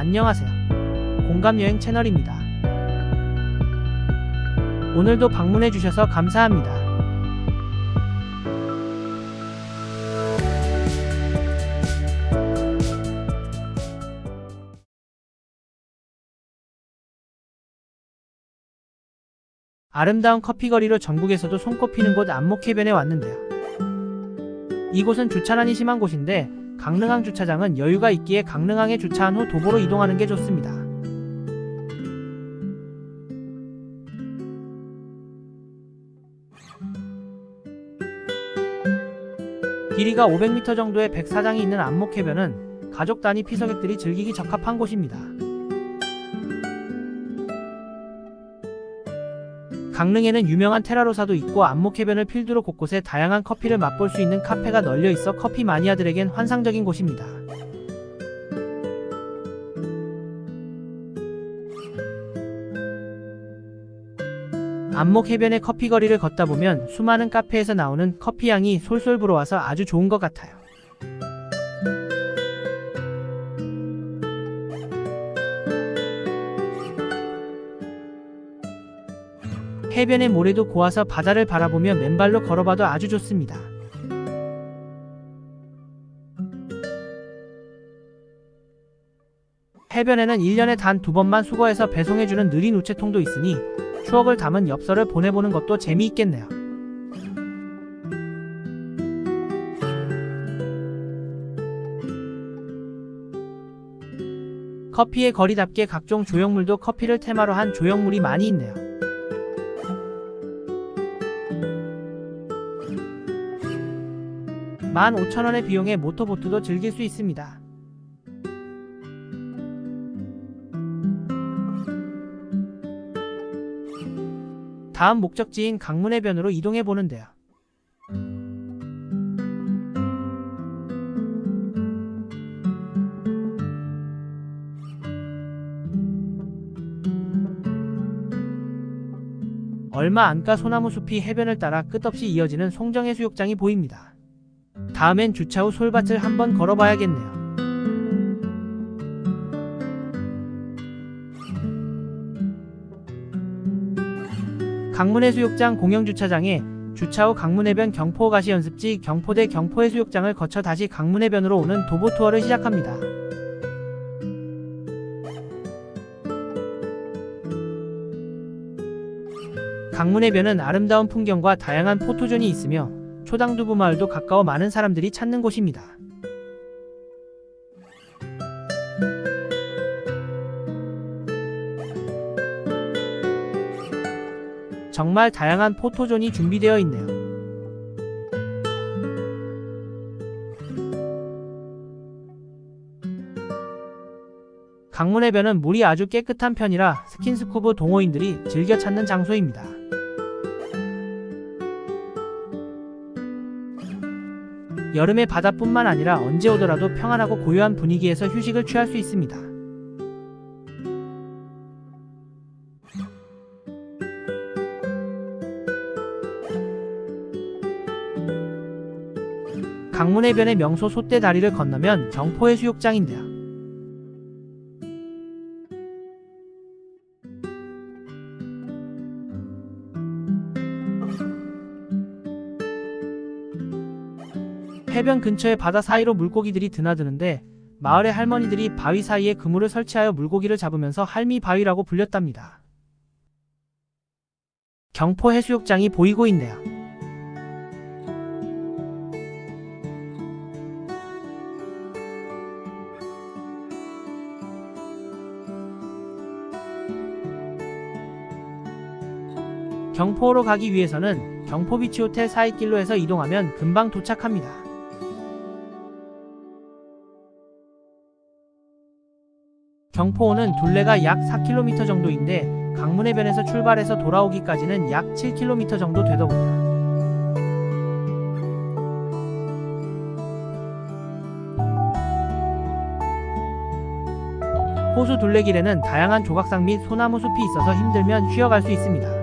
안녕하세요. 공감여행 채널입니다. 오늘도 방문해주셔서 감사합니다. 아름다운 커피거리로 전국에서도 손꼽히는 곳 안목해변에 왔는데요. 이곳은 주차난이 심한 곳인데 강릉항 주차장은 여유가 있기에 강릉항에 주차한 후 도보로 이동하는 게 좋습니다. 길이가 500m 정도의 백사장이 있는 안목해변은 가족 단위 피서객들이 즐기기 적합한 곳입니다. 강릉에는 유명한 테라로사도 있고 안목해변을 필두로 곳곳에 다양한 커피를 맛볼 수 있는 카페가 널려 있어 커피 마니아들에겐 환상적인 곳입니다. 안목해변의 커피거리를 걷다 보면 수많은 카페에서 나오는 커피향이 솔솔 불어와서 아주 좋은 것 같아요. 해변의 모래도 고와서 바다를 바라보며 맨발로 걸어봐도 아주 좋습니다. 해변에는 1년에 단 2번만 수거해서 배송해주는 느린 우체통도 있으니 추억을 담은 엽서를 보내보는 것도 재미있겠네요. 커피의 거리답게 각종 조형물도 커피를 테마로 한 조형물이 많이 있네요. $15,000원의 비용에 모터보트도 즐길 수 있습니다. 다음 목적지인 강문해변으로 이동해 보는데요. 얼마 안가 소나무 숲이 해변을 따라 끝없이 이어지는 송정해수욕장이 보입니다. 다음엔 주차 후 솔밭을 한번 걸어봐야겠네요. 강문해수욕장 공영주차장에 주차 후 강문해변 경포 가시연습지 경포대 경포해수욕장을 거쳐 다시 강문해변으로 오는 도보 투어를 시작합니다. 강문해변은 아름다운 풍경과 다양한 포토존이 있으며 초당두부 마을도 가까워 많은 사람들이 찾는 곳입니다. 정말 다양한 포토존이 준비되어 있네요. 강문해변은 물이 아주 깨끗한 편이라 스킨스쿠버 동호인들이 즐겨 찾는 장소입니다. 여름의 바다뿐만 아니라 언제 오더라도 평안하고 고요한 분위기에서 휴식을 취할 수 있습니다. 강문해변의 명소 솥대다리를 건너면 경포해수욕장인데요. 해변 근처의 바다 사이로 물고기들이 드나드는데 마을의 할머니들이 바위 사이에 그물을 설치하여 물고기를 잡으면서 할미바위라고 불렸답니다. 경포해수욕장이 보이고 있네요. 경포로 가기 위해서는 경포비치호텔 사이길로에서 이동하면 금방 도착합니다. 경포호는 둘레가 약 4km 정도인데 강문해변에서 출발해서 돌아오기까지는 약 7km 정도 되더군요. 호수 둘레길에는 다양한 조각상 및 소나무 숲이 있어서 힘들면 쉬어갈 수 있습니다.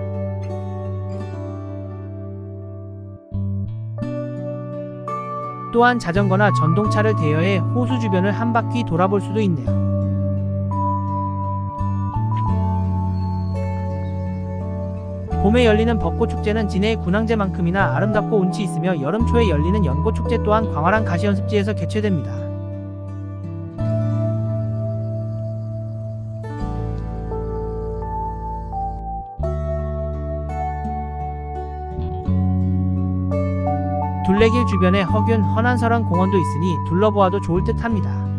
또한 자전거나 전동차를 대여해 호수 주변을 한 바퀴 돌아볼 수도 있네요. 봄에 열리는 벚꽃축제는 진해의 군항제만큼이나 아름답고 운치 있으며 여름 초에 열리는 연꽃축제 또한 광활한 가시연습지에서 개최됩니다. 둘레길 주변에 허균, 허난설원 공원도 있으니 둘러보아도 좋을 듯 합니다.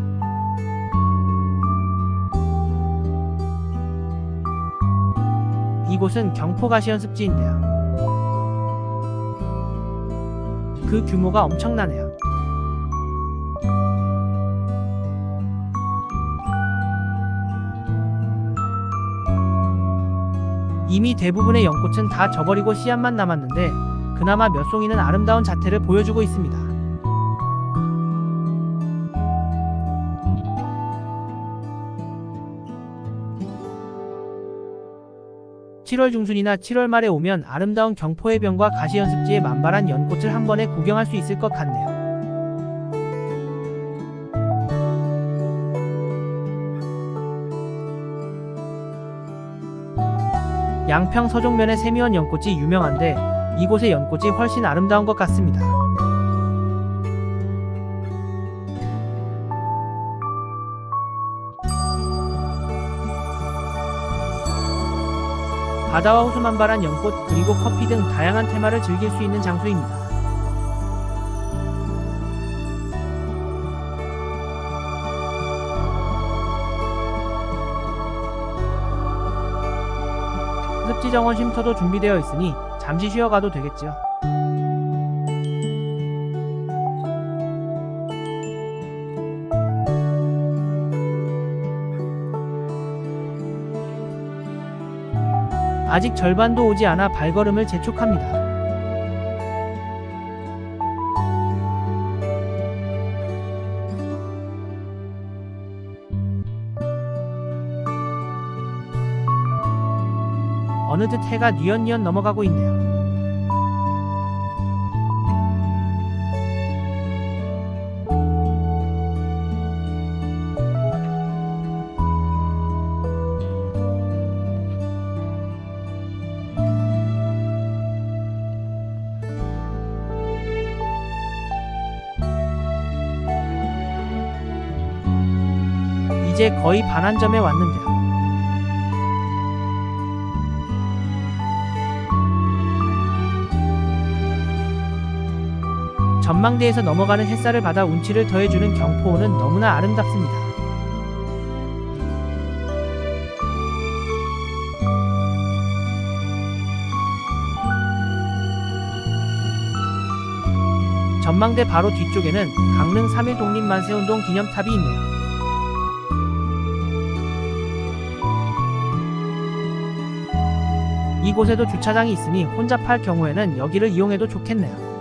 이곳은 경포 가시연습지인데요. 그 규모가 엄청나네요. 이미 대부분의 연꽃은 다 져버리고 씨앗만 남았는데 그나마 몇 송이는 아름다운 자태를 보여주고 있습니다. 7월 중순이나 7월 말에 오면 아름다운 경포해변과 가시연습지의 만발한 연꽃을 한 번에 구경할 수 있을 것 같네요. 양평 서종면의 세미원 연꽃이 유명한데 이곳의 연꽃이 훨씬 아름다운 것 같습니다. 바다와 호수 만발한 연꽃 그리고 커피 등 다양한 테마를 즐길 수 있는 장소입니다. 습지정원 쉼터도 준비되어 있으니 잠시 쉬어가도 되겠죠. 아직 절반도 오지 않아 발걸음을 재촉합니다. 어느덧 해가 뉘엿뉘엿 넘어가고 있네요. 이제 거의 반환점에 왔는데요. 전망대에서 넘어가는 햇살을 받아 운치를 더해주는 경포호는 너무나 아름답습니다. 전망대 바로 뒤쪽에는 강릉 3.1 독립만세운동 기념탑이 있네요. 이곳에도 주차장이 있으니 혼잡할 경우에는 여기를 이용해도 좋겠네요.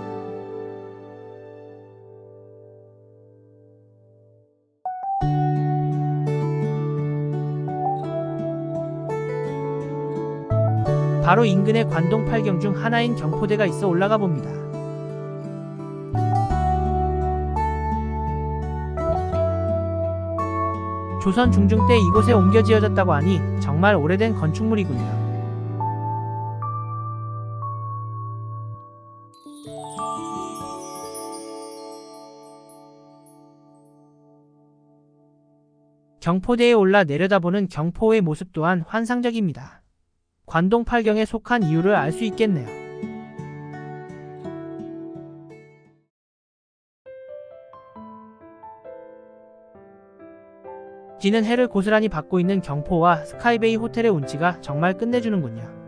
바로 인근에 관동 8경 중 하나인 경포대가 있어 올라가 봅니다. 조선 중종 때 이곳에 옮겨 지어졌다고 하니 정말 오래된 건축물이군요. 경포대에 올라 내려다보는 경포의 모습 또한 환상적입니다. 관동 8경에 속한 이유를 알 수 있겠네요. 지는 해를 고스란히 받고 있는 경포와 스카이베이 호텔의 운치가 정말 끝내주는군요.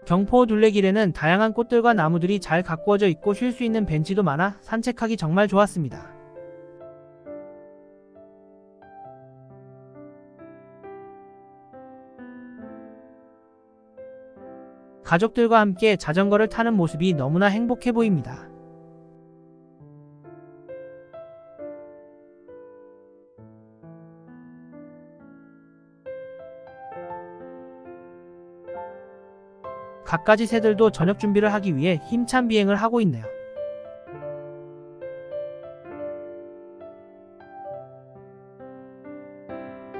경포 둘레길에는 다양한 꽃들과 나무들이 잘 가꾸어져 있고 쉴 수 있는 벤치도 많아 산책하기 정말 좋았습니다. 가족들과 함께 자전거를 타는 모습이 너무나 행복해 보입니다. 갖가지 새들도 저녁 준비를 하기 위해 힘찬 비행을 하고 있네요.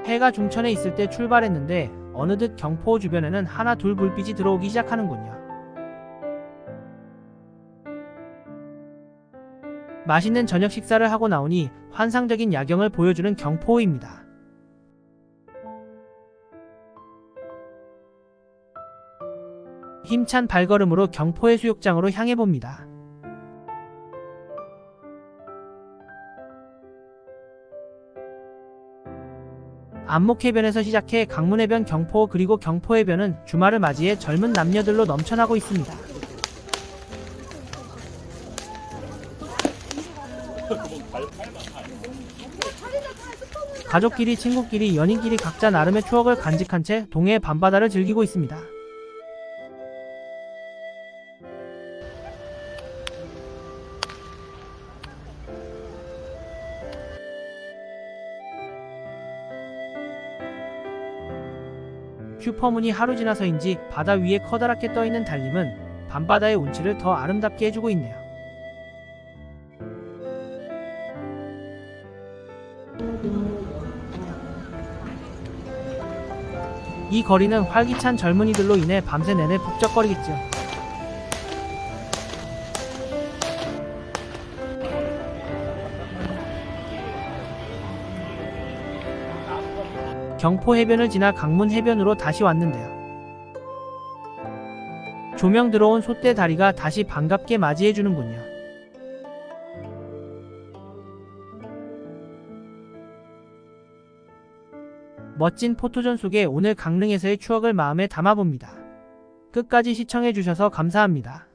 해가 중천에 있을 때 출발했는데 어느덧 경포 주변에는 하나 둘 불빛이 들어오기 시작하는군요. 맛있는 저녁 식사를 하고 나오니 환상적인 야경을 보여주는 경포호입니다. 힘찬 발걸음으로 경포해수욕장으로 향해봅니다. 안목해변에서 시작해 강문해변 경포 그리고 경포해변은 주말을 맞이해 젊은 남녀들로 넘쳐나고 있습니다. 가족끼리, 친구끼리, 연인끼리 각자 나름의 추억을 간직한 채 동해의 밤바다를 즐기고 있습니다. 슈퍼문이 하루 지나서인지 바다 위에 커다랗게 떠있는 달림은 밤바다의 운치를 더 아름답게 해주고 있네요. 이 거리는 활기찬 젊은이들로 인해 밤새 내내 북적거리겠죠. 경포 해변을 지나 강문 해변으로 다시 왔는데요. 조명 들어온 솥대 다리가 다시 반갑게 맞이해주는군요. 멋진 포토전 속에 오늘 강릉에서의 추억을 마음에 담아봅니다. 끝까지 시청해주셔서 감사합니다.